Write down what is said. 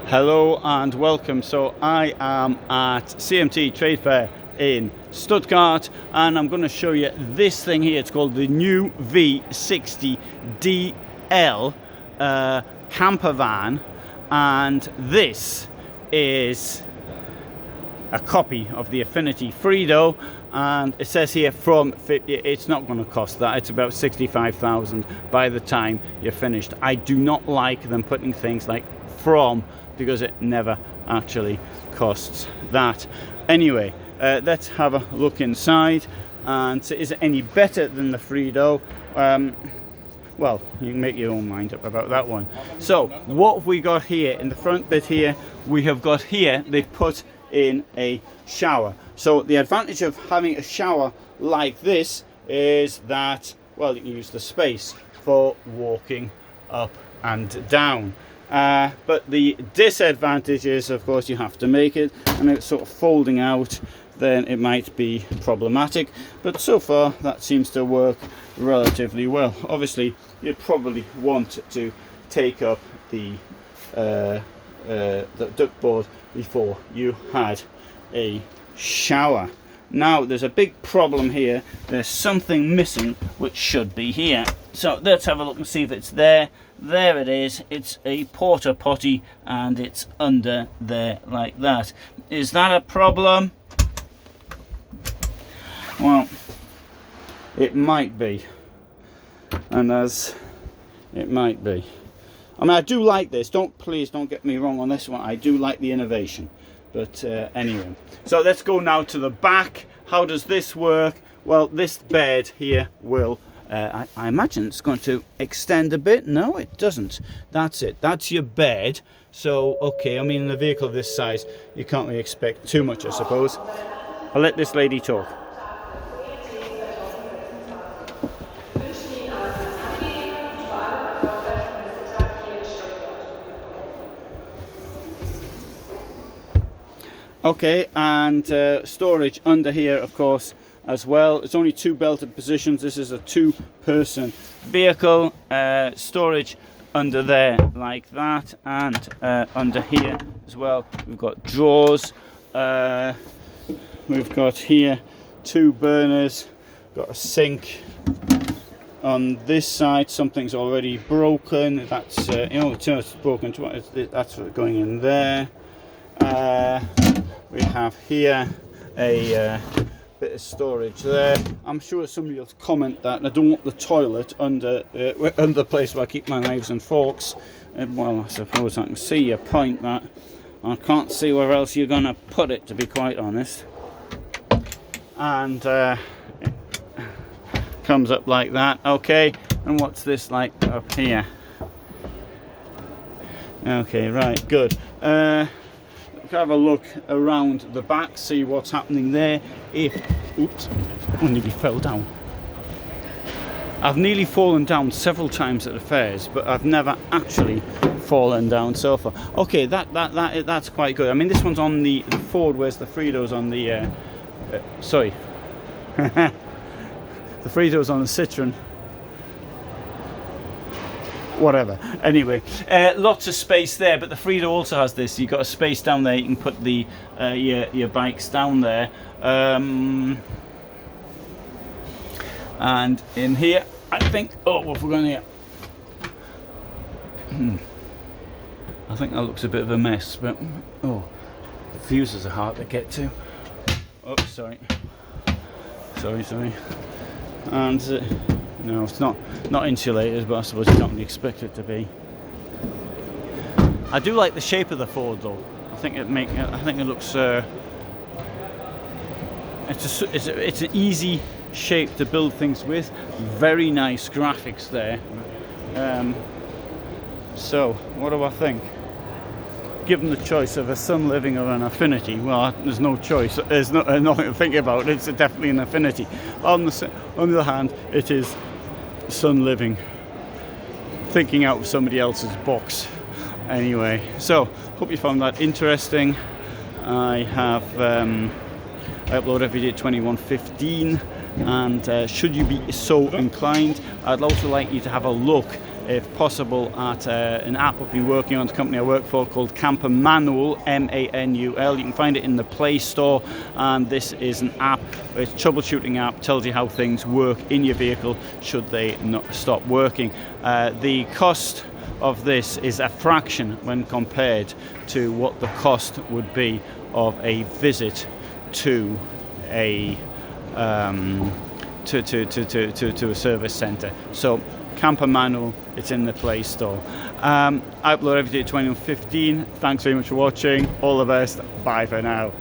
Hello and welcome. So I am at CMT Trade Fair in Stuttgart and I'm going to show you this thing here. It's called the new V60 DL camper van, and this is a copy of the Affinity Freedo, and it says here it's not going to cost that. It's about 65,000 by the time you're finished. I do not like them putting things like from, because it never actually costs that. Anyway, let's have a look inside and see, is it any better than the Freedo? Well, you can make your own mind up about that one. So what have we got here in the front bit here? We have got here, they've put in a shower. So the advantage of having a shower like this is that, well, you can use the space for walking up and down. But the disadvantage is, of course, you have to make it, and it's sort of folding out, then it might be problematic. But so far that seems to work relatively well. Obviously you'd probably want to take up the duckboard before you had a shower. Now there's a big problem here. There's something missing which should be here. So let's have a look and see if it's there. There it is. It's a porta potty and it's under there like that. Is that a problem? Well, it might be, and as it might be. I mean, I do like this. Please don't get me wrong on this one. I do like the innovation. But anyway, so let's go now to the back. How does this work? Well, this bed here will, I imagine it's going to extend a bit. No, it doesn't. That's it. That's your bed. So, okay, I mean, in a vehicle of this size, you can't really expect too much, I suppose. I'll let this lady talk. Okay, and storage under here, of course, as well. It's only two belted positions. This is a two-person vehicle. Storage under there like that, and under here as well. We've got drawers. We've got here two burners. Got a sink. On this side, something's already broken. That's it's broken. That's going in there. We have here a bit of storage there. I'm sure somebody will comment that I don't want the toilet under the place where I keep my knives and forks. Well, I suppose I can see your point, that I can't see where else you're going to put it, to be quite honest. And it comes up like that. Okay, and what's this like up here? Okay, right, good. Have a look around the back, see what's happening there. Oops, I nearly fell down. I've nearly fallen down several times at the fairs, but I've never actually fallen down so far. Okay, that's quite good. I mean, this one's on the Ford, whereas the Freedo's on the sorry. The Freedo's on the Citroen. Whatever. Anyway, lots of space there, but the Freedo also has this. You've got a space down there. You can put the your bikes down there, and in here, I think. Oh, what have we got here? I think that looks a bit of a mess, but oh, fuses are hard to get to. Oh, sorry, and. No, it's not insulated, but I suppose you don't really expect it to be. I do like the shape of the Ford, though. I think it looks. It's an easy shape to build things with. Very nice graphics there. So, what do I think? Given the choice of a Sun Living or an Affinity, well, there's no choice. There's nothing to think about. It's definitely an Affinity. On the other hand, it is Sun Living, thinking out of somebody else's box. Anyway, so hope you found that interesting. I have I upload every day at 21:15, and should you be so inclined, I'd also like you to have a look if possible, at an app I've been working on, the company I work for, called Camper Manual, M-A-N-U-L. You can find it in the Play Store, and this is an app, it's a troubleshooting app, tells you how things work in your vehicle should they not stop working. The cost of this is a fraction when compared to what the cost would be of a visit to a to a service centre. So Camper Manual, it's in the Play Store. I upload every day at 20:15. Thanks very much for watching. All the best. Bye for now.